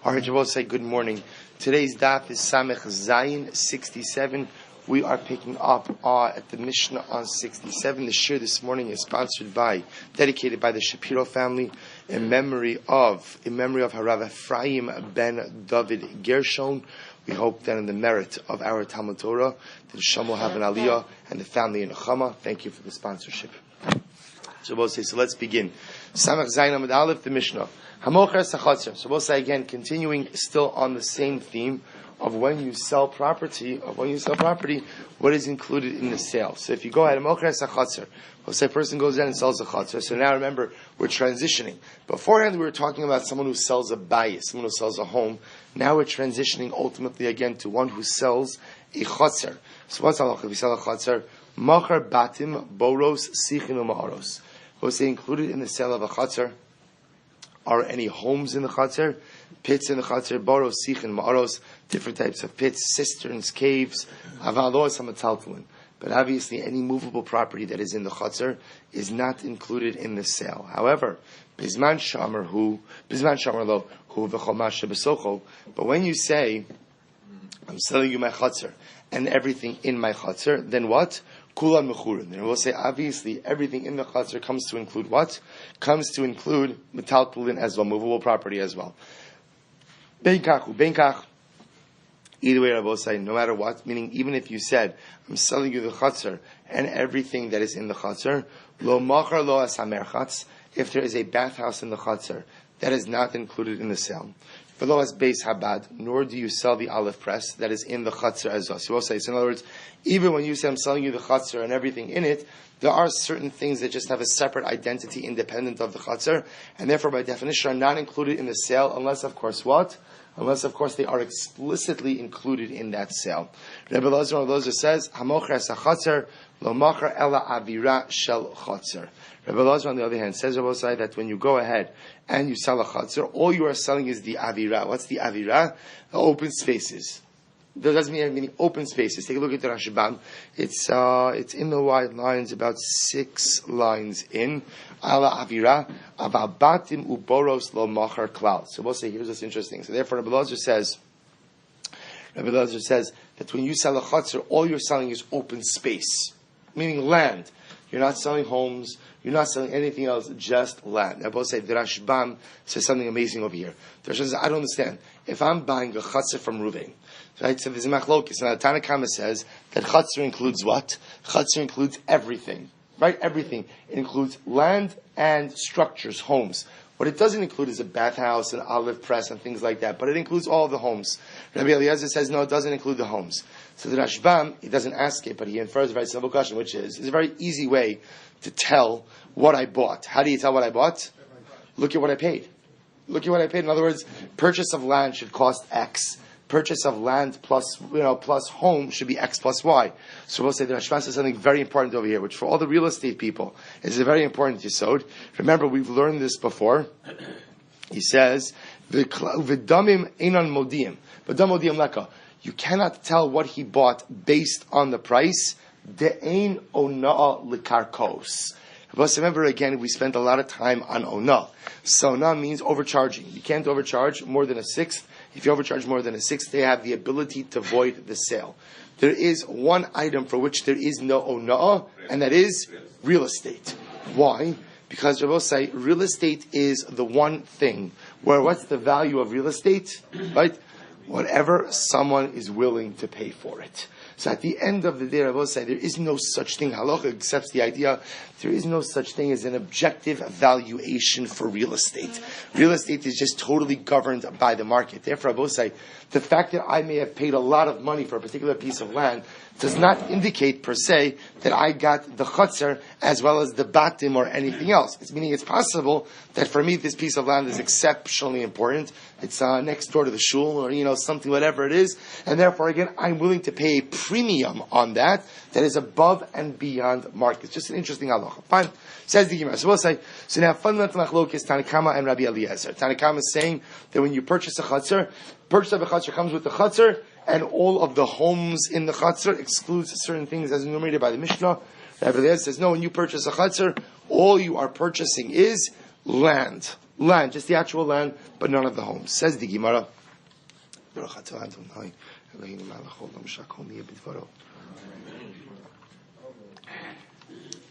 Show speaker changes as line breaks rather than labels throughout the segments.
All right, Shabbos, say good morning. Today's daf is Samech Zayin 67. We are picking up at the Mishnah on 67. The shir this morning is dedicated by the Shapiro family in memory of Harav Ephraim ben David Gershon. We hope that in the merit of our Talmud Torah, the Neshama will have an aliyah and the family in Nechama. Thank you for the sponsorship. So let's begin. Samech Zayin Amud Aleph, the Mishnah. Hamocher Sachatzer. So we'll say again, continuing still on the same theme of when you sell property, what is included in the sale. So if you go ahead, Hamocher Sachatzer, we'll say a person goes in and sells a chatzar. So now remember, we're transitioning. Beforehand, we were talking about someone who sells a bayis, someone who sells a home. Now we're transitioning ultimately again to one who sells a chatzar. So what's halacha? If you sell a chatzar, Machar Batim Boros Sichin U'Ma'aros. We'll say included in the sale of a chatzar are any homes in the chatzar, pits in the chatzar, boros, sichin, ma'aros, different types of pits, cisterns, caves, avalos, hamataltalin. But obviously, any movable property that is in the chatzar is not included in the sale. However, bizman shamar lo, hu v'chomash besocho. But when you say, I'm selling you my chatzar and everything in my chatzar, then what? Kulan mechurin. And we'll say, obviously, everything in the chatzar comes to include what? Comes to include metaltalin as well, movable property as well. Benkach. Either way, I will say, no matter what, meaning even if you said, I'm selling you the chatzar and everything that is in the chatzar, lo machar lo asamerchatz, if there is a bathhouse in the chatzar, that is not included in the sale. V'lo as beis habad, nor do you sell the olive press that is in the chatzar as well. So you will say, so in other words, even when you say I'm selling you the chatzar and everything in it, there are certain things that just have a separate identity independent of the chatzar, and therefore by definition are not included in the sale, unless of course what? Unless of course they are explicitly included in that sale. Rabbi Elazar says, Hamocher es-chatzar lo macher ela avira shel chatzar. Rabbi Elazar, on the other hand, says that when you go ahead and you sell a chatzar, all you are selling is the avira. What's the avira? The open spaces. That doesn't mean open spaces. Take a look at the Rashbam. It's in the wide lines, about 6 lines in. Ala avira avabatim uboros lo machar klal. So we'll say, here's what's interesting. So therefore, Rabbi Elazar says that when you sell a chatzar, all you're selling is open space, meaning land. You're not selling homes. You're not selling anything else, just land. I will say, the Rashbam says something amazing over here. The Rashbam says, I don't understand. If I'm buying a chatzar from Ruvain, right? So there's a machlokes. Now, the Tanna Kama says that chatzar includes what? Chatzar includes everything, right? Everything. It includes land and structures, homes. What it doesn't include is a bathhouse, an olive press, and things like that. But it includes all of the homes. Rabbi Eliezer says, no, it doesn't include the homes. So the Rashbam, he doesn't ask it, but he infers a very simple question, which is, it's a very easy way to tell what I bought. How do you tell what I bought? Look at what I paid. Look at what I paid. In other words, purchase of land should cost X. Purchase of land plus home should be X plus Y. So we'll say the Rashbam says something very important over here, which for all the real estate people is a very important yesod. Remember, we've learned this before. He says, "V'damim einan modiim, v'dam modiim leka." You cannot tell what he bought based on the price. De'ein ona'a likarkos. But remember again, we spent a lot of time on ona. So ona means overcharging. You can't overcharge more than a sixth. If you overcharge more than a sixth, they have the ability to void the sale. There is one item for which there is no ona'ah, and that is real estate. Why? Because Rabbi say real estate is the one thing where what's the value of real estate? Right? Whatever someone is willing to pay for it. So at the end of the day, I will say there is no such thing. Halacha accepts the idea there is no such thing as an objective valuation for real estate. Real estate is just totally governed by the market. Therefore, I will say the fact that I may have paid a lot of money for a particular piece of land does not indicate per se that I got the chutzar as well as the batim or anything else. It's meaning it's possible that for me this piece of land is exceptionally important. It's next door to the shul or something, whatever it is, and therefore again I'm willing to pay a premium on that is above and beyond market. It's just an interesting halacha. Fine. Says the Gemara. So we'll say, so now fundamental machlok is Tanna Kama and Rabbi Eliezer. Tanna Kama is saying that when you purchase a chatzar, purchase of a chatzar comes with the chatzar, and all of the homes in the chatzar excludes certain things as enumerated by the Mishnah. Rabbi Eliezer says, no, when you purchase a chatzar, all you are purchasing is land. land, just the actual land, but none of the homes. Says the Gemara.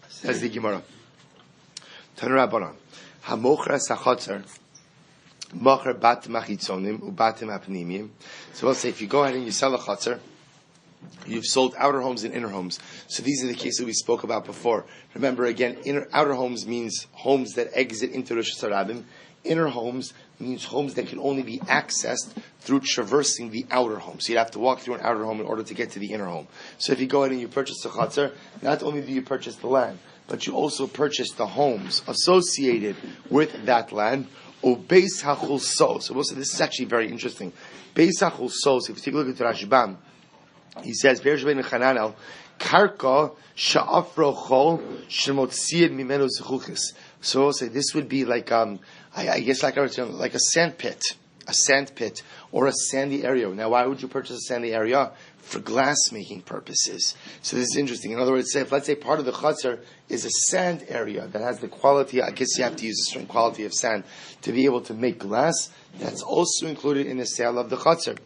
Says the Gemara. Tanurabanan. Hamochra sachatzer. Mocher bat machitzonim ubatim apnimim. So we'll say if you go ahead and you sell a chatzar, you've sold outer homes and inner homes. So these are the cases we spoke about before. Remember again, outer homes means homes that exit into Rosh Hashanah. Inner homes means homes that can only be accessed through traversing the outer home. So you'd have to walk through an outer home in order to get to the inner home. So if you go ahead and you purchase a chatzar, not only do you purchase the land, but you also purchase the homes associated with that land. O beis hachulsos. So this is actually very interesting. Beis hachulsos. If you take a look at Rashbam, he says, "Karka sha'afro chol shemotziyed mimenu zechuchis." So we'll say this would be like I guess like a sand pit, or a sandy area. Now, why would you purchase a sandy area? For glass making purposes. So this is interesting. In other words, let's say part of the chutzner is a sand area that has the quality, I guess you have to use a certain quality of sand to be able to make glass. That's also included in the sale of the chutzner.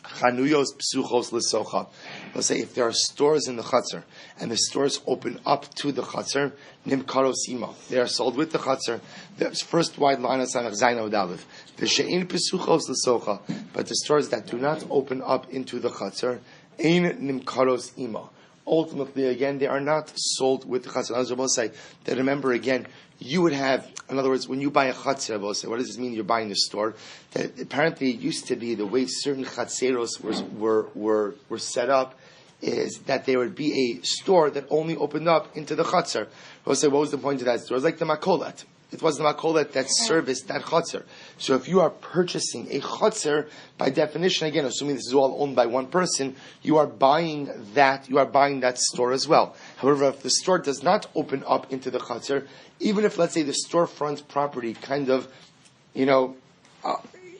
Chanuyos psuchos l'socha. Let's say if there are stores in the chutzner and the stores open up to the chutzner, nimkaros ima. They are sold with the chutzner. The first wide line of Samach Zayin Od Aleph. The she'in psuchos l'socha. But the stores that do not open up into the chutzner, ein nimkaros ima. Ultimately, again, they are not sold with the chutzner. I will say that remember again, you would have, in other words, when you buy a chatzir, what does this mean? You're buying the store. That apparently, it used to be the way certain chatzeros were set up is that there would be a store that only opened up into the chatzir. We'll say, what was the point of that store? It was like the makolet. It was the makolet that serviced that chatzir. So if you are purchasing a chatzir, by definition, again, assuming this is all owned by one person, you are buying that store as well. However, if the store does not open up into the chatzir, even if, let's say, the storefront property kind of,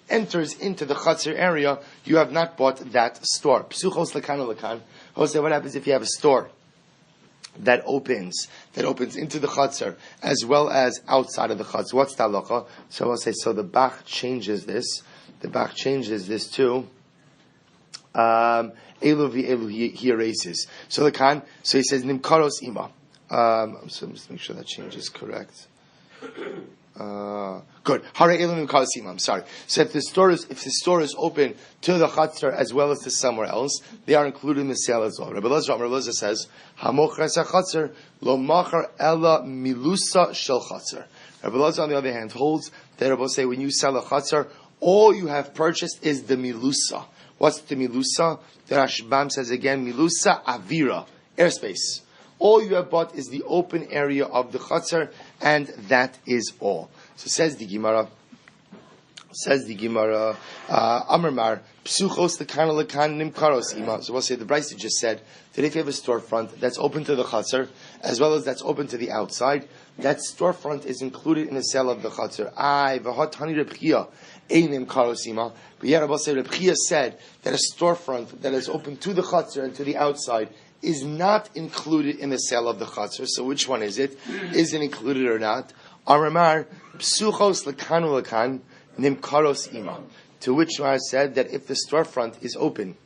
enters into the chatzir area, you have not bought that store. Psuchos lekan lekan. Jose, what happens if you have a store that opens into the chutzner as well as outside of the chutzner? What's the halacha? So I'll say, so the Bach changes this. The Bach changes this to Elu v'Elu, he erases. So so he says Nimkaros ima. So just make sure that change is correct. Good. I'm sorry. So if the store is open to the chatzar as well as to somewhere else, they are included in the sale as well. Rabbi Elazar says, "Hamochres chatzar lo machar ella milusa shel chatzar." Rabbi Elazar, on the other hand, holds that Rabbi say when you sell a chatzar, all you have purchased is the milusa. What's the milusa? The Rashbam says again, milusa avira, airspace. All you have bought is the open area of the chutzner, and that is all. So says the Gemara, Amar psuchos lekan nimkaros ima. So we'll say the Brisa just said that if you have a storefront that's open to the chutzner, as well as that's open to the outside, that storefront is included in the sale of the chutzner. But yet Rabbi Shmuel said that a storefront that is open to the chutzner and to the outside is not included in the sale of the chatzar. So which one is it? Is it included or not? Aramar psuchos lekanu lekan nimkaros ima. To which I said that if the storefront is open,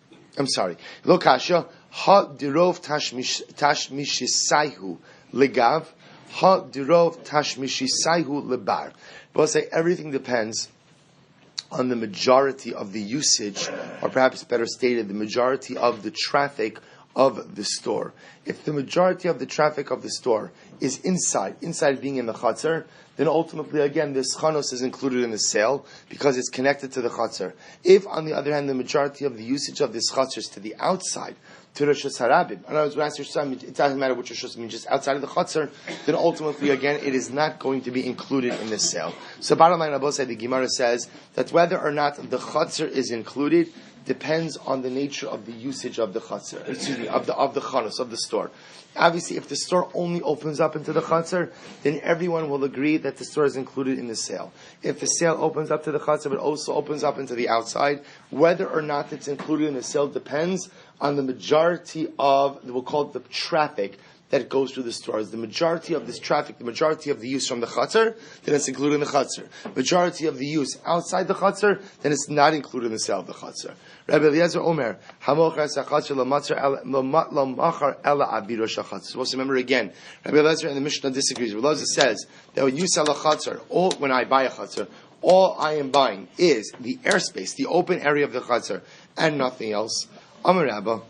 lo kasha ha dirov tashmishisaihu legav ha dirov tashmishisaihu lebar. But I'll say everything depends on the majority of the usage, or perhaps better stated, the majority of the traffic of the store. If the majority of the traffic of the store is inside being in the chatzar, then ultimately, again, this chanos is included in the sale because it's connected to the chatzar. If, on the other hand, the majority of the usage of this chatzar is to the outside, to Rosh Hashanah, and I was going to ask your son, it doesn't matter which Rosh Hashanah, just outside of the chatzar, then ultimately, again, it is not going to be included in the sale. So, bottom line, Abba said, the Gemara says that whether or not the chatzar is included depends on the nature of the usage of the chatzar, of the chanos, of the store. Obviously, if the store only opens up into the chatzar, then everyone will agree that the store is included in the sale. If the sale opens up to the chatzar, but also opens up into the outside, whether or not it's included in the sale depends on the majority of, we'll call it the traffic, that goes through the stores. The majority of this traffic, the majority of the use from the chutzner, then it's included in the chutzner. Majority of the use outside the chutzner, then it's not included in the sale of the chutzner. Rabbi Eliezer Omer, Hamochar Sachatzer Lamachar Ela Abiro Shachatzer. Supposed to remember again, Rabbi Eliezer and the Mishnah disagrees. Rabbi Eliezer says that when you sell a chutzner, or when I buy a chutzner, all I am buying is the airspace, the open area of the chutzner, and nothing else. Amar Rabba.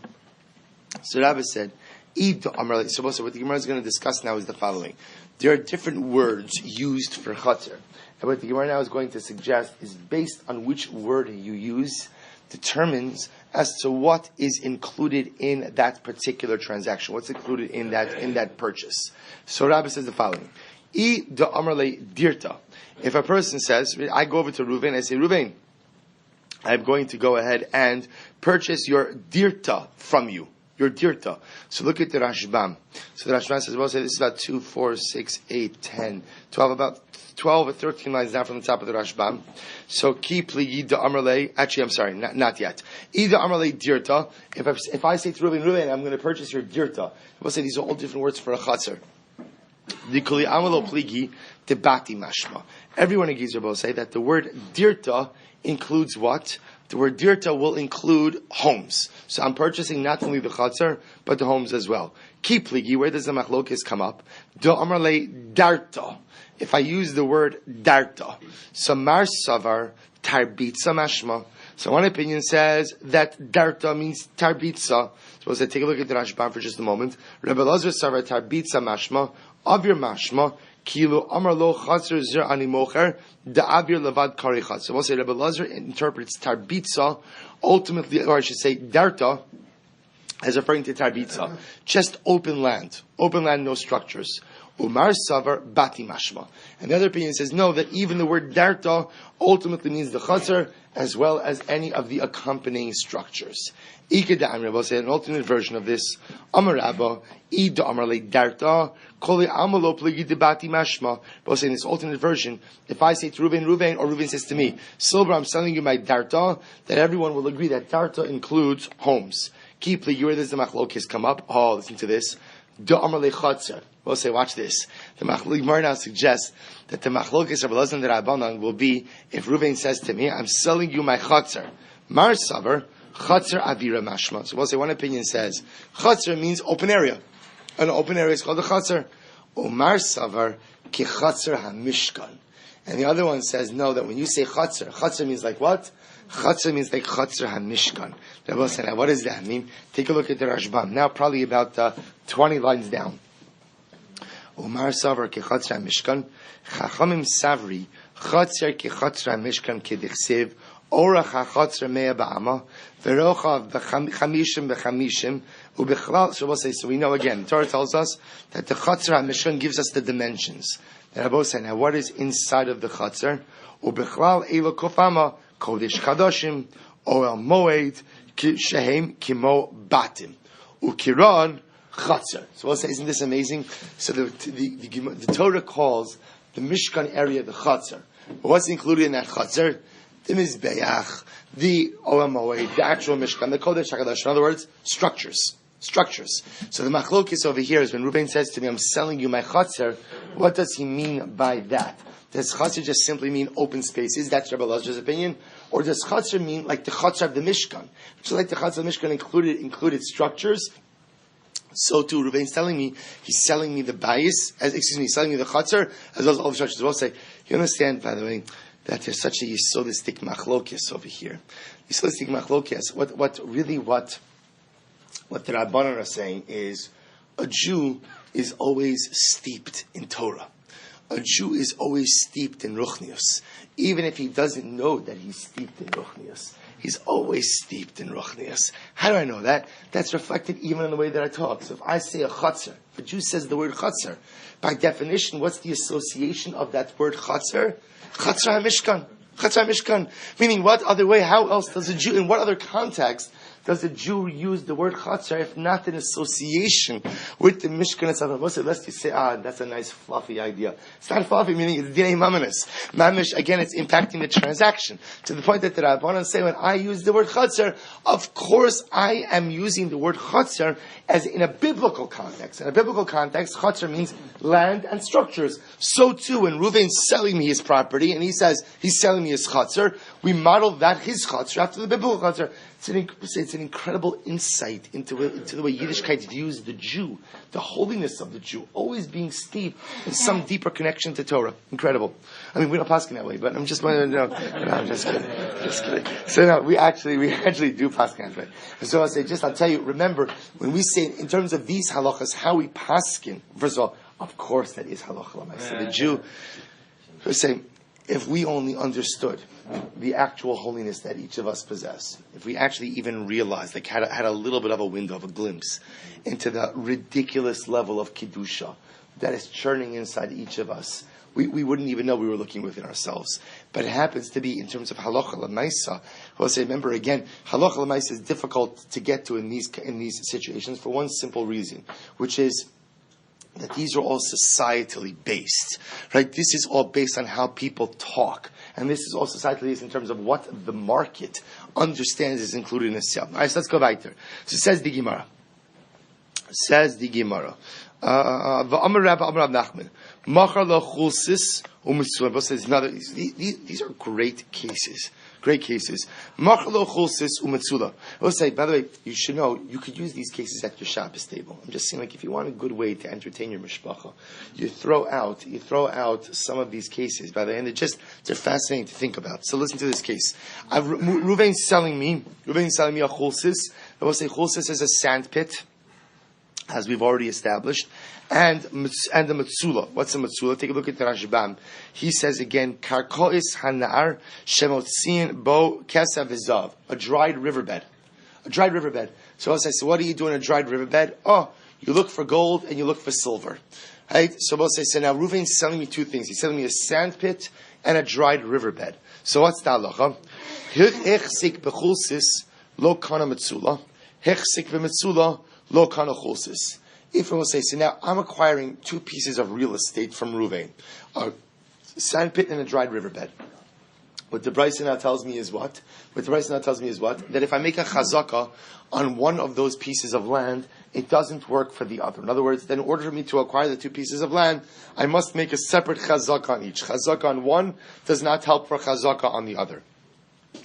So Rabbi said, so what the Gemara is going to discuss now is the following. There are different words used for chutzner. And what the Gemara now is going to suggest is based on which word you use, determines as to what is included in that particular transaction, what's included in that purchase. So Rabbi says the following. Dirta. If a person says, I go over to Reuven, I say, Reuven, I'm going to go ahead and purchase your dirta from you. Your dirta. So look at the Rashbam. So the Rashbam says, well, say this is about 2, 4, 6, 8, 10, 12, about 12 or 13 lines down from the top of the Rashbam. So ki pligi da amrle. Actually, I'm sorry, not yet. Ida amrle dirta. If I say to Reuven, I'm going to purchase your dirta. We'll say these are all different words for a chatzar. The kuli amalo pligi debati mashma. Everyone in Gizer will say that the word dirta includes what? The word dirta will include homes. So I'm purchasing not only the chatzar, but the homes as well. Ki pligi, where does the machlokes come up? Do amrle darta. If I use the word darta, so mar savar tarbitza mashma. So one opinion says that darta means tarbitza. So let's take a look at the Rashbam for just a moment. Rebbe Lazar savar tarbitza mashma, avir mashma, kilo amar lo chatzar zer ani mocher, da avir levad kari chatzar. So we'll say Rebbe Lazar interprets tarbitza, ultimately, or I should say darta, as referring to tarbitza. Just open land, no structures. Umar savar bati mashma. And the other opinion says no, that even the word darta ultimately means the chatzar as well as any of the accompanying structures. Ikeda Rabba say an alternate version of this. Amar Rabba, Ida Amar le darta, Koli Amalo pligi debati mashma. Rabba say in this alternate version, if I say to Reuven, or Reuven says to me, Silber, I'm selling you my darta, that everyone will agree that darta includes homes. Keep pligi, where does the machlokes come up? Oh, listen to this. Da Amar le chatzar. We'll say, watch this. The Gemara now suggests that the machlokes of Elazar and the Rabbanan will be if Reuven says to me, I'm selling you my chatzar. Mar savar, chatzar avira mashma. So we'll say, one opinion says, chatzar means open area. An open area is called a chatzar. Umar savar, ki chatzar hamishkan. And the other one says, no, that when you say chatzar means like what? Chatzar means like chatzar hamishkan. Rabbi said, now what does that mean? Take a look at the Rashbam. Now probably about 20 lines down. Umar savar ke chatzar mishkan, chachamim savri, chatzar ke chatzar mishkan kedichsev, orach ha-chatzar mea ba'ama, verochav b'chamishim, ubechlal, so we'll say, so we know again, the Torah tells us that the chatzar mishkan gives us the dimensions. And Rabbi said, now what is inside of the chatzar? Ubechlal elo kofama, kodesh kadoshim, oel moed, shehem kimo batim, ukiran, chatzar. So we'll say, isn't this amazing? So the Torah calls the Mishkan area the chatzar. But what's included in that chatzar? The mizbeach, the Olam Moed, the actual Mishkan, the Kodesh HaKadosh. In other words, structures. So the machlokes over here is when Reuven says to me, I'm selling you my chatzar, what does he mean by that? Does chatzar just simply mean open spaces? That's Rabbi Lazar's opinion. Or does chatzar mean like the chatzar of the Mishkan? Just like the chatzar of the Mishkan included structures, so too, Reuven's telling me, he's selling me the bayis, he's selling me the chatzar, as well as all the structures. We'll say, you understand, by the way, that there's such a yisodistic machlokes over here. Yisodistic machlokes, what the Rabbanan are saying is, a Jew is always steeped in Torah. A Jew is always steeped in Ruchnius. Even if he doesn't know that he's steeped in Ruchnius. He's always steeped in Ruchnius. How do I know that? That's reflected even in the way that I talk. So if I say a chatzar, if a Jew says the word chatzar, by definition, what's the association of that word chatzar? Chatzar HaMishkan. Chatzar HaMishkan. Meaning, what other way, how else does a Jew, in what other context does a Jew use the word chatzar if not in association with the Mishkan itself? Lest you say, that's a nice fluffy idea. It's not fluffy, meaning it's dinei maminis. Mamish, again, it's impacting the transaction. To the point that the Rabbanan say, when I use the word chatzar, of course I am using the word chatzar as in a biblical context. In a biblical context, chatzar means land and structures. So too, when Reuven's selling me his property, and he says he's selling me his chatzar, we model that his chatzar after the biblical chatzar. It's an incredible insight into the way Yiddishkeit views the Jew, the holiness of the Jew, always being steeped in some deeper connection to Torah. Incredible. I mean, we don't paskin that way, but I'm just wanting to know. No, I'm just kidding. So no, we actually do paskin that way. And so I'll tell you, remember, when we say, in terms of these halachas, how we paskin, first of all, of course that is halacha. So the Jew, we're saying, if we only understood the actual holiness that each of us possess, if we actually even realized, had a little bit of a window, of a glimpse into the ridiculous level of kedusha that is churning inside each of us, we wouldn't even know we were looking within ourselves. But it happens to be in terms of halacha l'maisa. I'll say, remember again, halacha l'maisa is difficult to get to in these situations for one simple reason, which is that these are all societally based, right? This is all based on how people talk. And this is all societally based in terms of what the market understands is included in a sale. Alright, so let's go back there. So says the Gemara. V'amar Rabbi Nachman. Machar lo chulsis u'mitzvah. Says another. These are great cases. Great cases. Machar lo chulsis u'mitzvah. We'll say, by the way, you should know, you could use these cases at your Shabbos table. I'm just saying, like, if you want a good way to entertain your mishpacha, you throw out some of these cases, by the way, and they're fascinating to think about. So listen to this case. Reuven's selling me a chulsis. I will say chulsis is a sand pit, as we've already established, and the metzula. What's a metzula? Take a look at the Rashbam. He says again, karkois hanar shemotzin bo kesav v'zav, a dried riverbed. So I'll say, so what do you do in a dried riverbed? Oh, you look for gold and you look for silver. Right? So we'll say, so now Reuven's selling me two things. He's selling me a sand pit and a dried riverbed. So what's the halacha? Hechsik bechulsis lo kana metzula. Hechsik v'metzula lo kana chulsis. If I will say, so now I'm acquiring two pieces of real estate from Reuven, a sand pit and a dried riverbed. What the Brisa now tells me is what? That if I make a chazaka on one of those pieces of land, it doesn't work for the other. In other words, then in order for me to acquire the two pieces of land, I must make a separate chazaka on each. Chazaka on one does not help for chazaka on the other.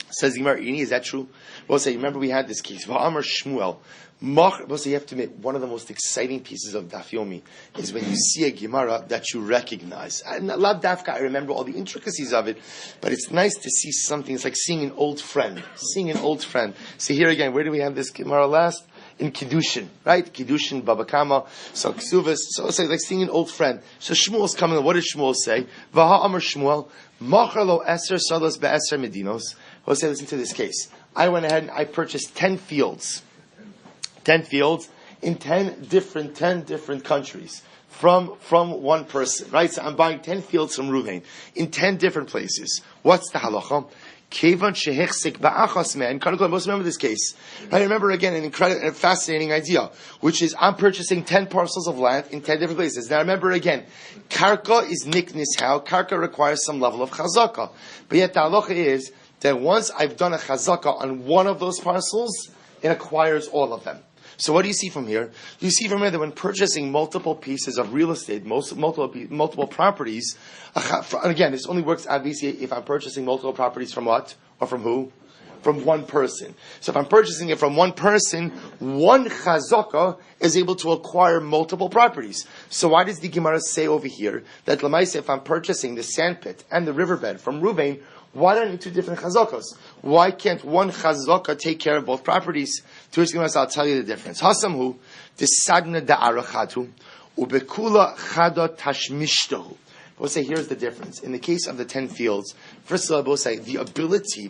Says the Gemara, is that true? We'll say, remember we had this case. Rabbi Shmuel. We'll say, you have to admit, one of the most exciting pieces of Daf Yomi is when you see a Gemara that you recognize. And Lav Dafka, I remember all the intricacies of it, but it's nice to see something. It's like seeing an old friend. So here again, where do we have this Gemara last? In Kiddushin, right? Kiddushin, Baba Kama, so Ksuvas. So it's like seeing an old friend. So Shmuel's coming. What does Shmuel say? Vaha Amar Shmuel, Machar lo eser salos be'eser medinos. We'll say, listen to this case. I went ahead and I purchased 10 fields in 10 different countries from one person, right? So I'm buying 10 fields from Reuven in 10 different places. What's the halacha? Kevan shehechsik ba'achas man. Most remember this case. I remember again an incredible and fascinating idea, which is I'm purchasing 10 parcels of land in 10 different places. Now remember again, karka is niknis how. Karka requires some level of chazaka. But yet the halacha is that once I've done a chazaka on one of those parcels, it acquires all of them. So what do you see from here? You see from here that when purchasing multiple pieces of real estate, multiple properties, and again, this only works obviously if I'm purchasing multiple properties from what? Or from who? From one person. So if I'm purchasing it from one person, one chazaka is able to acquire multiple properties. So why does the Gemara say over here that Lamaisa, if I'm purchasing the sandpit and the riverbed from Reuven, why do I need two different chazakas? Why can't one chazaka take care of both properties? To which I'll tell you the difference. Hasamhu, the sadna da'arachatu, ubekula chada tashmishtahu. We'll say here's the difference. In the case of the 10 fields, first of all, we'll say the ability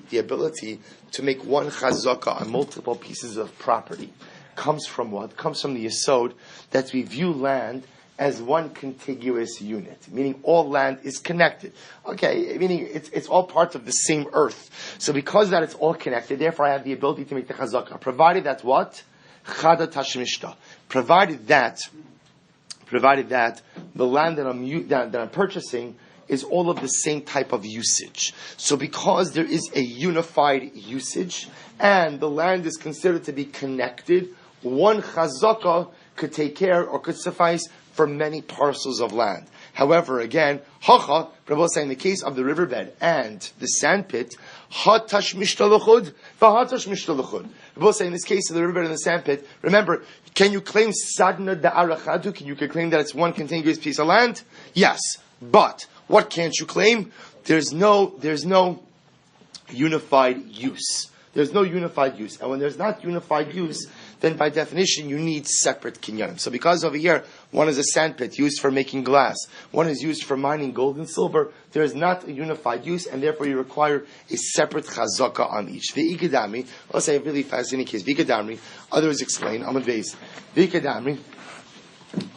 to make one chazaka on multiple pieces of property comes from what? Comes from the yesod that we view land as one contiguous unit, meaning all land is connected. Okay, meaning it's all part of the same earth. So because that it's all connected, therefore I have the ability to make the chazaka. Provided that what? Chada tashmishta. Provided that the land that I'm purchasing is all of the same type of usage. So because there is a unified usage, and the land is considered to be connected, one chazaka could take care or could suffice for many parcels of land. However, again, hacha, Rabbi say in the case of the riverbed and the sandpit, hatash mishtalachud, v'hatash mishtalachud. Rabbi say in this case of the riverbed and the sandpit, remember, can you claim sadna da'arachadu? Can you claim that it's one contiguous piece of land? Yes, but what can't you claim? There's no unified use. There's no unified use, and when there's not unified use, then by definition you need separate kinyanim. So because over here, one is a sandpit used for making glass, one is used for mining gold and silver, there is not a unified use, and therefore you require a separate chazaka on each. V'ikadami, I'll say a really fascinating case. V'ikadami, others explain, Amud Beis. V'ikadami,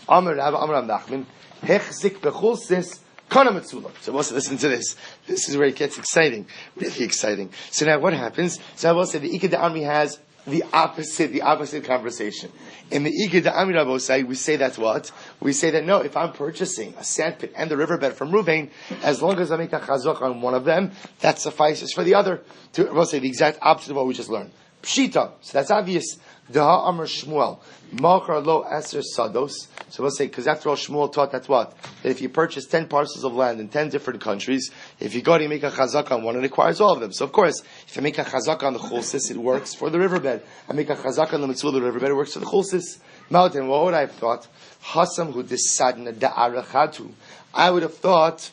Amar Rabba, Amar Nachman, hechzik bechulsis, so listen to this. This is where it gets exciting, really exciting. So now what happens? So I will say the Ikad Amri has the opposite conversation. In the Ikad Amri Rabosai, we say that what? We say that no, if I'm purchasing a sandpit and the riverbed from Ruvain, as long as I make a chazak on one of them, that suffices for the other. To we'll say the exact opposite of what we just learned. Pshita. So that's obvious. Daha Amr Shmuel. Machar lo eser sados. So we'll say, because after all, Shmuel taught that what? That if you purchase 10 parcels of land in 10 different countries, if you go to make a chazak on one, it requires all of them. So of course, if I make a chazak on the chulsis, it works for the riverbed. I make a chazak on the mitzvah, the riverbed, it works for the chulsis. Mountain, what would I have thought? Hasam hu desadna da'arachatu. I would have thought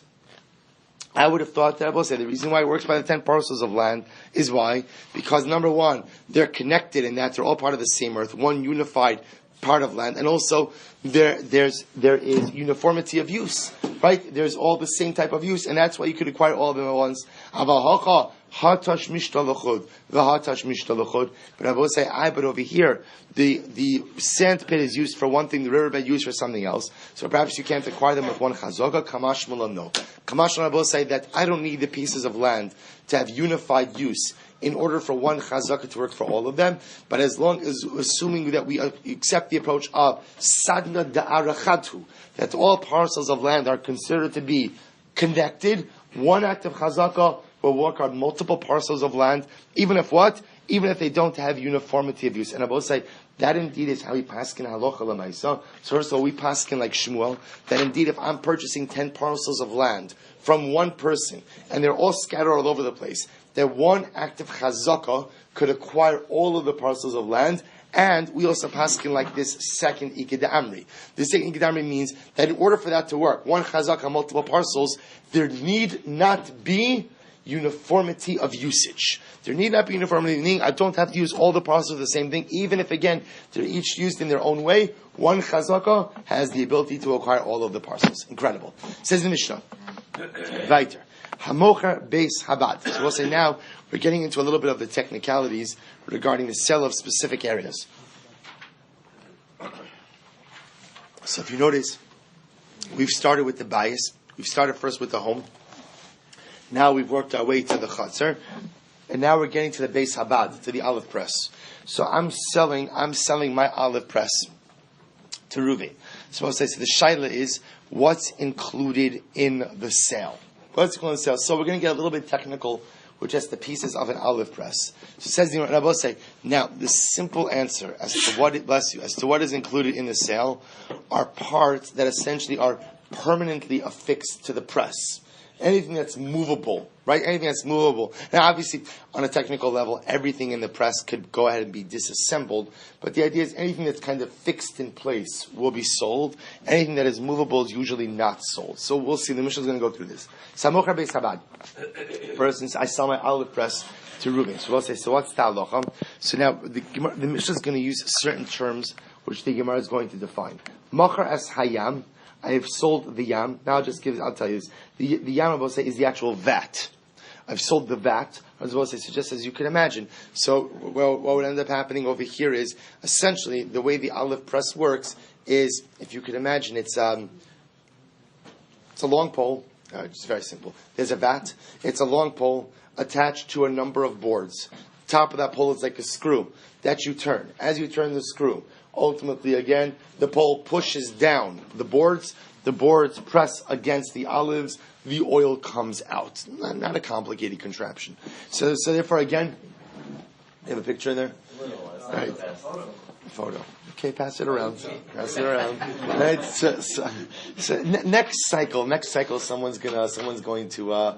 that I will say the reason why it works by the 10 parcels of land is why? Because number one, they're connected in that they're all part of the same earth, one unified part of land, and also there is uniformity of use, right? There's all the same type of use, and that's why you could acquire all of them at once. Hatash mishtalachud, v'hatash mishtalachud. But I will say, but over here, the sand pit is used for one thing, the riverbed used for something else. So perhaps you can't acquire them with one chazaka. Kamash mulam no. Kamash mulam, I will say that I don't need the pieces of land to have unified use in order for one chazaka to work for all of them. But as long as, assuming that we accept the approach of sadna da'arachatu, that all parcels of land are considered to be connected, one act of chazaka will work on multiple parcels of land, even if they don't have uniformity of use. And I will say, that indeed is how we paskin halacha l'maisa. So first of all, we paskin like Shmuel, that indeed if I'm purchasing 10 parcels of land from one person, and they're all scattered all over the place, that one act of chazaka could acquire all of the parcels of land. And we also paskin like this second Iked Amri. The second Iked Amri means that in order for that to work, one chazaka, multiple parcels, there need not be uniformity of usage. There need not be uniformity, meaning I don't have to use all the parcels of the same thing, even if again they're each used in their own way. One chazaka has the ability to acquire all of the parcels. Incredible. Says the Mishnah. Weiter. Hamocher beis habad. So we'll say now we're getting into a little bit of the technicalities regarding the sale of specific areas. So if you notice, we've started with the bias. We've started first with the home. Now we've worked our way to the chatzar, and now we're getting to the beis habad, to the olive press. So I'm selling my olive press to Ruvain. So I'll say, so the shaila is, what's included in the sale? What's included in the sale? So we're going to get a little bit technical with just the pieces of an olive press. So it says the Rabbi say, now the simple answer as to what is included in the sale are parts that essentially are permanently affixed to the press. Anything that's movable, right? Anything that's movable. Now, obviously, on a technical level, everything in the press could go ahead and be disassembled. But the idea is anything that's kind of fixed in place will be sold. Anything that is movable is usually not sold. So we'll see. The Mishnah is going to go through this. Samocher beis habad. For instance, I sell my olive press to Ruvain. So we'll say, so what's the halacha? So now, the Mishnah is going to use certain terms which the Gemara is going to define. Machar as hayam. I have sold the yam. Now I'll tell you this. The yam, I will say, is the actual vat. I've sold the vat. So just as you can imagine. So what would end up happening over here is essentially the way the olive press works is, if you can imagine, it's a long pole. It's very simple. There's a vat. It's a long pole attached to a number of boards. Top of that pole is like a screw that you turn. As you turn the screw, ultimately, again, the pole pushes down the boards. The boards press against the olives. The oil comes out. Not a complicated contraption. So therefore, again, you have a picture in there? Right. Photo. Okay, pass it around. Pass it around. Right. So next cycle, someone's going to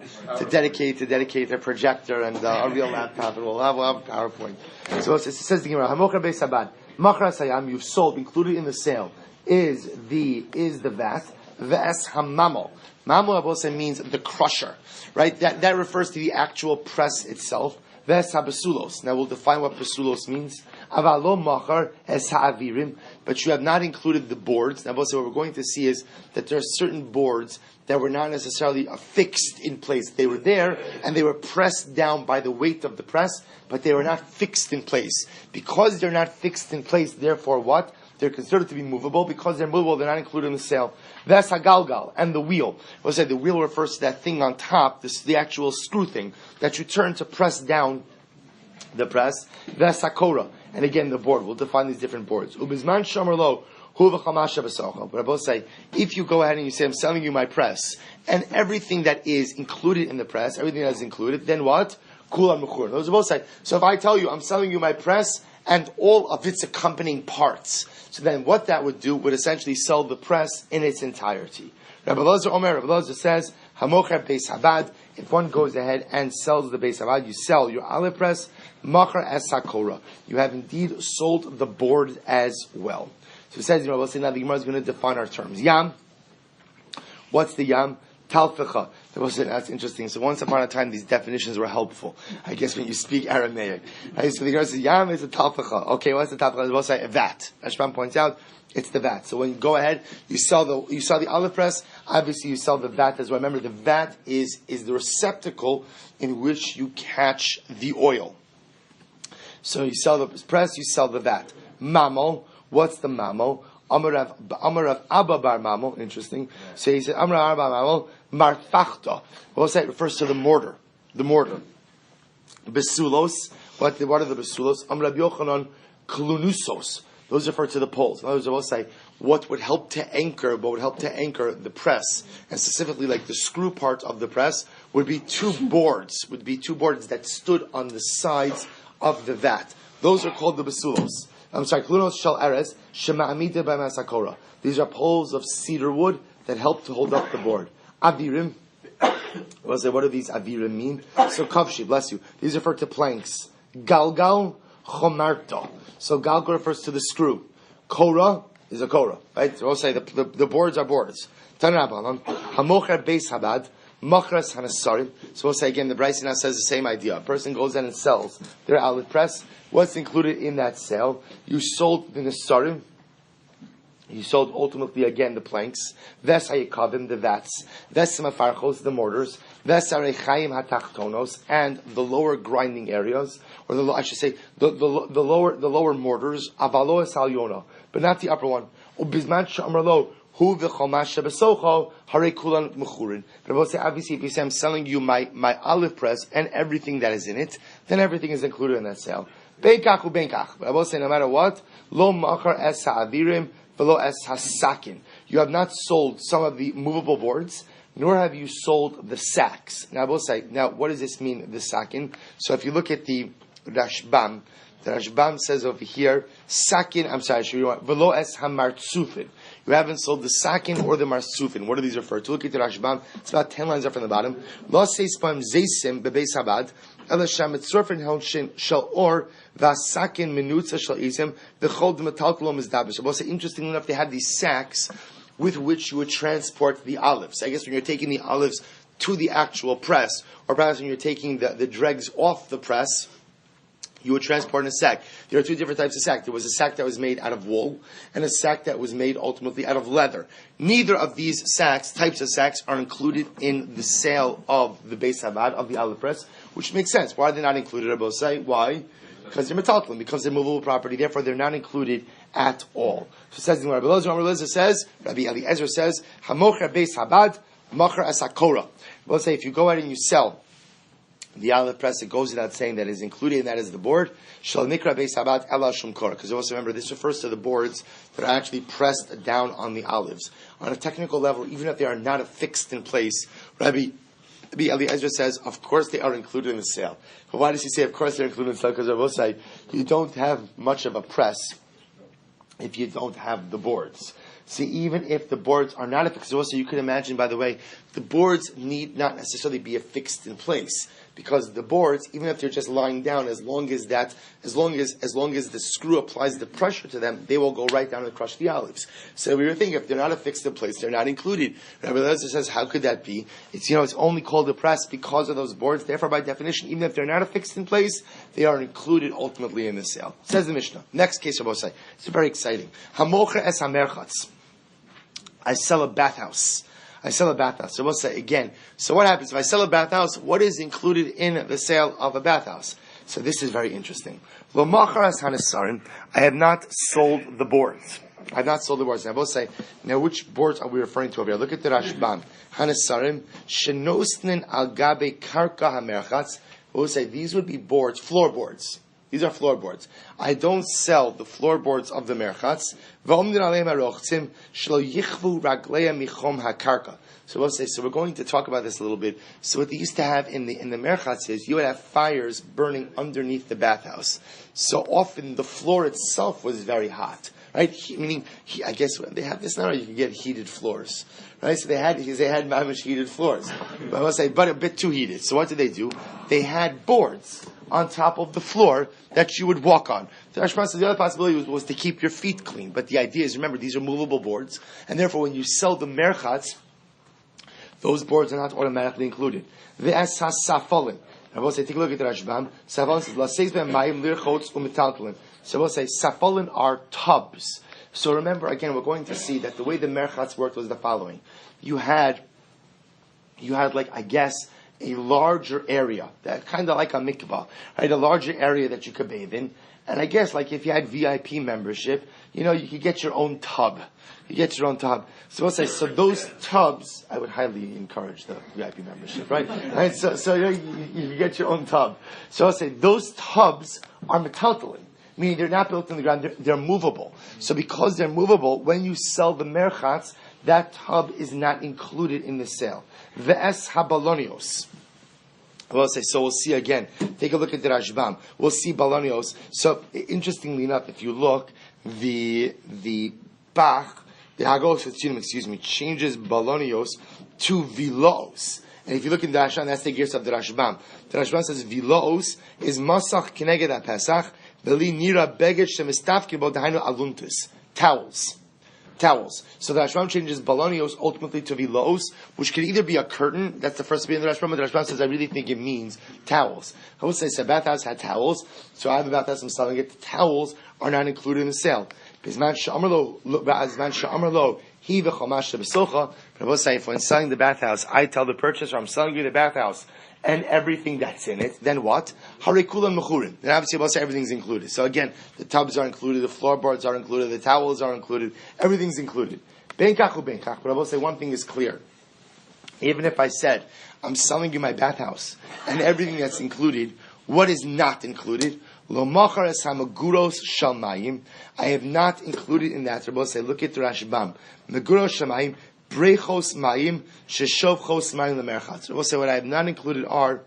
dedicate their projector and a real laptop, and we'll have PowerPoint. So it says the Gemara, Hamocher Beis Habad, Machra Sayam, you've sold, included in the sale, is the vat, Ves Hamamo. Mamo Abose means the crusher, right? That refers to the actual press itself. Ves habasulos. Now we'll define what basulos means. Avalo machar es ha'avirim. But you have not included the boards. Now, what we're going to see is that there are certain boards that were not necessarily fixed in place. They were there and they were pressed down by the weight of the press, but they were not fixed in place. Because they're not fixed in place, therefore what? They're considered to be movable. Because they're movable, they're not included in the sale. Ves hagalgal, and the wheel. We'll say the wheel refers to that thing on top, the actual screw thing that you turn to press down the press. Ves hakora, and again the board. We'll define these different boards. Ubizman shamarlo hu v'chamasha b'socha. But I both say, if you go ahead and you say, I'm selling you my press, and everything that is included in the press, everything that is included, then what? Kulan mechur. Those are both say. So if I tell you, I'm selling you my press and all of its accompanying parts, so then what that would do would essentially sell the press in its entirety. Rabbi Elazar says, Hamocher Beis Habad, if one goes ahead and sells the Beis Habad, you sell your olive press, Machar es Sakora. You have indeed sold the board as well. So it says, now the Gemara is going to define our terms. Yam, what's the yam? Talficha. That's interesting. So once upon a time, these definitions were helpful. I guess when you speak Aramaic. Right? So the Gemara says, Yam is a talficha. Okay, what's the talficha? We'll say a vat. Rashbam points out, it's the vat. So when you go ahead, you sell the olive press, obviously you sell the vat as well. Remember, the vat is the receptacle in which you catch the oil. So you sell the press, you sell the vat. Mamo, what's the mamo? Amarav Abba Bar Mamo, interesting. So he said, Amarav Abba Mamo, Marfachta. We'll say it refers to the mortar. The mortar. Besulos, what are the besulos? Amrav Yochanan, Klunusos. Those refer to the poles. In other words, we'll say, what would help to anchor the press, and specifically like the screw part of the press, would be two boards that stood on the sides of the vat. Those are called the besulos. Klunos shal eres shema'amite by masakora. These are poles of cedar wood that help to hold up the board. Avirim. What do these avirim mean? So kavshi, bless you. These refer to planks. Galgal chomarto. So galgal refers to the screw. Kora is a kora, right? So we'll say the boards are boards. Tanrabanan hamocher beis habad. Machras hanasarim. So we'll say again, the Brisa now says the same idea. A person goes in and sells their olive press. What's included in that sale? You sold the nasarim. You sold ultimately again the planks. Ves hayikavim, the vats. Ves mafarchos, the mortars. Ves arechayim hatachtonos, and the lower grinding areas, or the lower mortars. Avalo esalyona, but not the upper one. Ubizman shamarlo. Hu v'chomash shebesocho harei kulan mechurin. But I will say, obviously, if you say I'm selling you my olive press and everything that is in it, then everything is included in that sale. Benkach u benkach. But I will say, no matter what, lo machar es ha'avirim v'lo es hasakin. You have not sold some of the movable boards, nor have you sold the sacks. Now I will say, what does this mean, the sakin? So if you look at the Rashbam, the Rashbam says over here, sakin, v'lo es hamartzufin. You haven't sold the sakin or the marsufin. What do these refer to? Look at the Rashbam. It's about 10 lines up from the bottom. Lo seispam zeisim bebeis habad, ela shametzurfin helshin shal or vasakin minutza shal izim v'chol d'metalkolom is dabish. I'll say, interestingly enough, they had these sacks with which you would transport the olives. I guess when you're taking the olives to the actual press, or perhaps when you're taking the dregs off the press, you would transport in a sack. There are two different types of sack. There was a sack that was made out of wool and a sack that was made ultimately out of leather. Neither of these types of sacks, are included in the sale of the Beis Habad, of the olive press, which makes sense. Why are they not included? Rabbi say, why? Because they're metaltalin, because they're movable property. Therefore, they're not included at all. So it says in Rabbi Eliezer says, Rabbi Eliezer says, Hamocher Beis Habad, Mocher Asakora. We'll say if you go out and you sell the olive press, it goes without saying that is included, and that is the board. Shal Nikra Beis Habad Ela Shum Kora. Because also remember, this refers to the boards that are actually pressed down on the olives. On a technical level, even if they are not affixed in place, Rabbi Eliezer says, of course they are included in the sale. But why does he say, of course they're included in the sale? Because Rabbi say, you don't have much of a press if you don't have the boards. See, even if the boards are not affixed, also you can imagine, by the way, the boards need not necessarily be affixed in place. Because the boards, even if they're just lying down, as long as the screw applies the pressure to them, they will go right down and crush the olives. So we were thinking, if they're not affixed in place, they're not included. Rabbi Eliezer says, how could that be? It's only called a press because of those boards. Therefore, by definition, even if they're not affixed in place, they are included ultimately in the sale. Says the Mishnah. Next case, Rabbi say, it's very exciting. Hamocher es hamerchatz. I sell a bathhouse. So we'll say again. So what happens if I sell a bathhouse? What is included in the sale of a bathhouse? So this is very interesting. I have not sold the boards. And I will say, now which boards are we referring to over here? Look at the Rashbam. Hanasarim, shenosnin al gabe karka hamerchatz. We'll say these would be boards, floorboards. These are floorboards. I don't sell the floorboards of the merchatz. So we'll say, so we're going to talk about this a little bit. So what they used to have in the merchatz is you would have fires burning underneath the bathhouse. So often the floor itself was very hot. Right? Meaning, I guess they have this now, you can get heated floors. Right? So they had mamish heated floors. But I will say, but a bit too heated. So what did they do? They had boards on top of the floor that you would walk on. The Rashbam says the other possibility was to keep your feet clean. But the idea is, remember, these are movable boards. And therefore, when you sell the merchatz, those boards are not automatically included. Ve'as ha-safalin. I will say, take a look at the Rashbam. Safalin says, l'seis be'mayim lirchotz u'metaltalin. So we'll say, safalin are tubs. So remember, again, we're going to see that the way the merchatz worked was the following. You had like, I guess, a larger area, that kind of like a mikvah, right? A larger area that you could bathe in. And I guess, like, if you had VIP membership, you could get your own tub. So we'll say, so those tubs, I would highly encourage the VIP membership, right? Right? So you get your own tub. So I'll say, those tubs are metaltalin. Meaning they're not built in the ground, they're movable. So because they're movable, when you sell the merchatz, that tub is not included in the sale. Ve'es habalonios. Well, so we'll see again. Take a look at the Rashbam. We'll see balonios. So interestingly enough, if you look, the Bach, the Hagos Tzinim, changes balonios to vilos. And if you look in the Rashbam, that's the gears of the Rashbam. The Rashbam says vilos is masach keneged Pesach. Towels. So the Rashbam changes balonios ultimately to vilos, which could either be a curtain, that's the first bit in the Rashbam, but the Rashbam says I really think it means towels. I would say a bathhouse had towels, so I have a bathhouse, I'm selling it. The towels are not included in the sale. But I will say, if when selling the bathhouse, I tell the purchaser, I'm selling you the bathhouse, and everything that's in it, then what? Harikulan mechurin. Then obviously we'll say everything's included. So again, the tubs are included, the floorboards are included, the towels are included, everything's included. Benkach u benkach. But I will say one thing is clear. Even if I said, I'm selling you my bathhouse, and everything that's included, what is not included? Lo machar es hamaguros shalmayim. I have not included in that. I will say, look at the Rashbam. Maguros shalmayim. Brechos mayim sheshovchos mayim lemerchatz. We'll say what I have not included are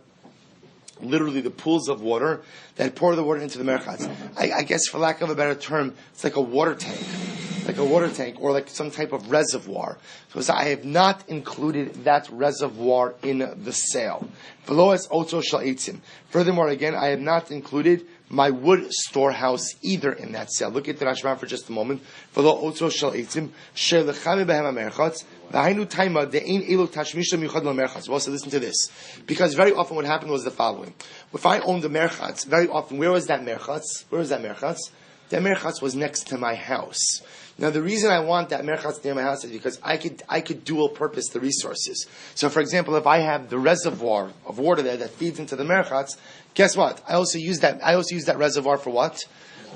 literally the pools of water that pour the water into the merchatz. I guess, for lack of a better term, it's like a water tank, or like some type of reservoir. So I have not included that reservoir in the sale. Furthermore, again, I have not included my wood storehouse either in Also, listen to this. Because very often what happened was the following. If I owned the merchatz, very often, where was that merchatz? That merchatz was next to my house. Now, the reason I want that merchatz near my house is because I could dual purpose the resources. So, for example, if I have the reservoir of water there that feeds into the merchatz, guess what? I also use that reservoir for what?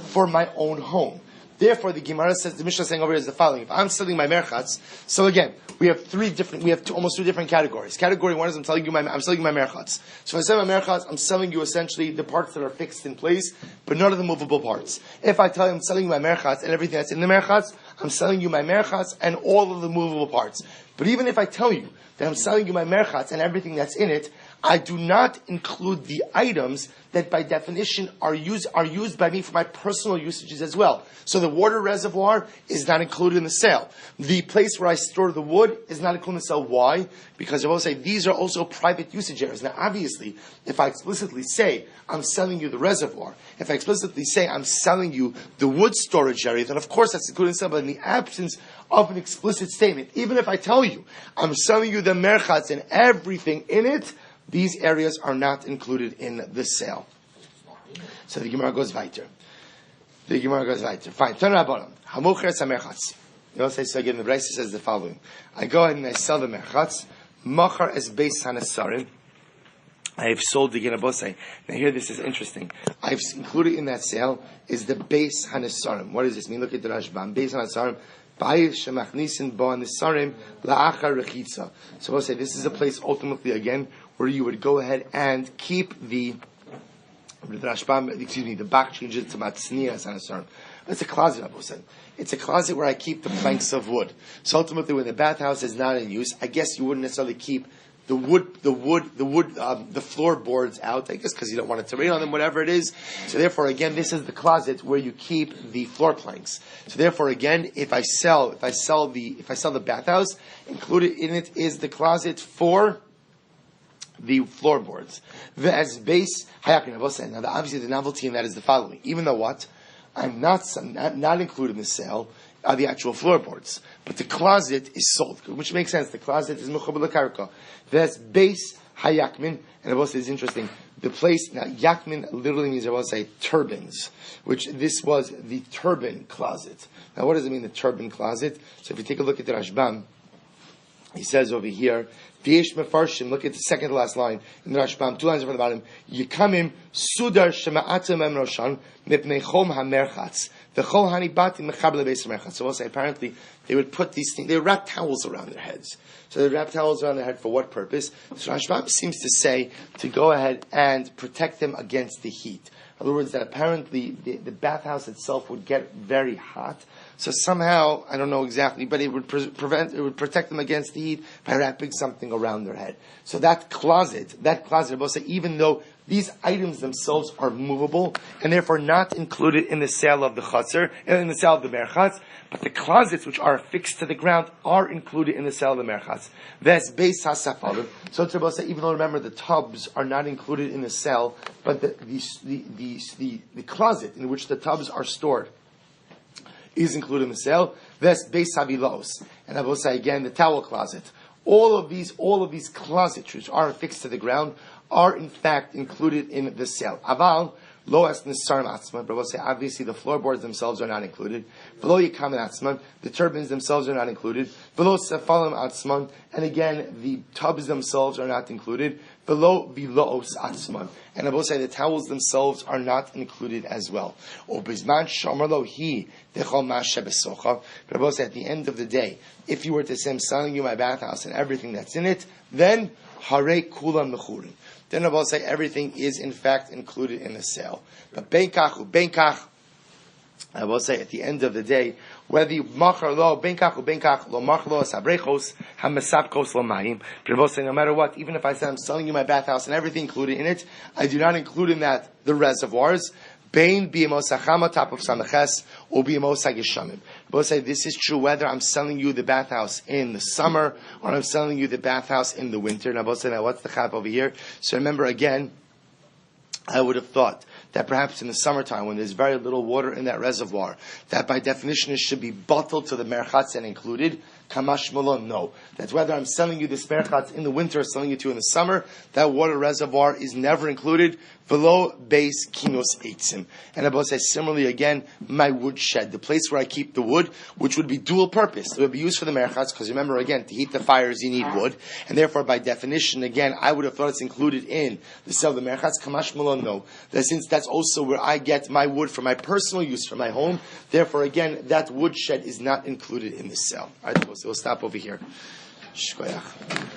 For my own home. Therefore, the Gemara says, the Mishnah saying over here is the following. If I'm selling my merchatz, so again, we have almost two different categories. Category one is I'm selling you my merchatz. So if I sell my merchatz, I'm selling you essentially the parts that are fixed in place, but none of the movable parts. If I tell you I'm selling you my merchatz and everything that's in the merchatz, I'm selling you my merchatz and all of the movable parts. But even if I tell you that I'm selling you my merchatz and everything that's in it, I do not include the items that by definition are used by me for my personal usages as well. So the water reservoir is not included in the sale. The place where I store the wood is not included in the sale. Why? Because I will say these are also private usage areas. Now obviously, if I explicitly say I'm selling you the reservoir, if I explicitly say I'm selling you the wood storage area, then of course that's included in the sale. But in the absence of an explicit statement, even if I tell you I'm selling you the merchatz and everything in it, these areas are not included in the sale. So the Gemara goes weiter. Fine. Turn around. Hamucher samerchatz. You know, so again, the Brisa says the following. I go ahead and I sell the merchatz. Machar es beis hanasarim. I have sold the Genabosai. Now here this is interesting. I've included in that sale is the beis hanasarim. What does this mean? Look at the Rashbam. Beis hanasarim. So we'll say this is a place ultimately again where you would go ahead and keep the back changes to matzniya as an. It's a closet, Abu said. It's a closet where I keep the planks of wood. So ultimately, when the bathhouse is not in use, I guess you wouldn't necessarily keep the floorboards out, I guess, because you don't want it to rain on them, whatever it is. So therefore, again, this is the closet where you keep the floor planks. So therefore, again, if I sell the bathhouse, included in it is the closet for the floorboards. As base hayakin. Now, obviously, the novelty in that is the following. Even though what I'm not included in the sale are the actual floorboards, but the closet is sold, which makes sense. The closet is mechubar lekarka. That's base hayakmin, and I will say it's interesting. The place now yakmin literally means I will say turbans, which this was the turban closet. Now, what does it mean, the turban closet? So if you take a look at the Rashbam, he says over here, V'yesh mefarshim, look at the second to last line in the Rashbam, 2 lines from the bottom. Yikamim sudar shema'atem em roshan mipnei chom hamerchatz v'chol hanibati mechaber lebeis hamerchatz. So we'll say apparently they would put these things, they would wrap towels around their heads. So they wrap towels around their head for what purpose? So Rashbam seems to say to go ahead and protect them against the heat. In other words, that apparently the bathhouse itself would get very hot. So somehow, I don't know exactly, but it would protect them against the heat by wrapping something around their head. So that closet, even though these items themselves are movable and therefore not included in the sale of the chatzar, in the sale of the merchatz, but the closets which are affixed to the ground are included in the sale of the merchatz. Ves beis hasafalim. So Tzibose, even though remember the tubs are not included in the sale, but the closet in which the tubs are stored is included in the sale. Ves beis havilos. And I will say again, the towel closet. All of these closets which are affixed to the ground are in fact included in the sale. Aval lo es nisarim atzman, but we'll say obviously the floorboards themselves are not included. V'lo yikamin atzman, the turbans themselves are not included. V'lo sefalim atzman, and again the tubs themselves are not included. V'lo viloos atzman, and I will say the towels themselves are not included as well. Obizman shomer lo hi dechol ma'aseh besocha, but I will say at the end of the day, if you were to say I'm selling you my bathhouse and everything that's in it, then harei kulam mechurim. Then I will say everything is in fact included in the sale. But benkach, I will say at the end of the day, whether you machar lo benkach lo machar lo sabrechos hamasapkos lo mayim. But I will say no matter what, even if I say I'm selling you my bathhouse and everything included in it, I do not include in that the reservoirs. Bain b'yemos hachama top of samaches or b'yemos hageshamim. Both say this is true whether I'm selling you the bathhouse in the summer or I'm selling you the bathhouse in the winter. Now both say now what's the chap over here? So remember again, I would have thought that perhaps in the summertime when there's very little water in that reservoir, that by definition it should be bottled to the merchatz and included. Kamash Malon, no. That's whether I'm selling you this merchatz in the winter or selling it to you in the summer, that water reservoir is never included. Velo base kinos eitzim. And Abba says similarly again, my wood shed, the place where I keep the wood, which would be dual purpose. It would be used for the merchatz, because remember again, to heat the fires you need wood, and therefore by definition, again, I would have thought it's included in the sale of the merchatz. Kamash Malon, no. That since that's also where I get my wood for my personal use, for my home, therefore again, that wood shed is not included in the sale. Alright, so we'll stop over here. Shkoyach.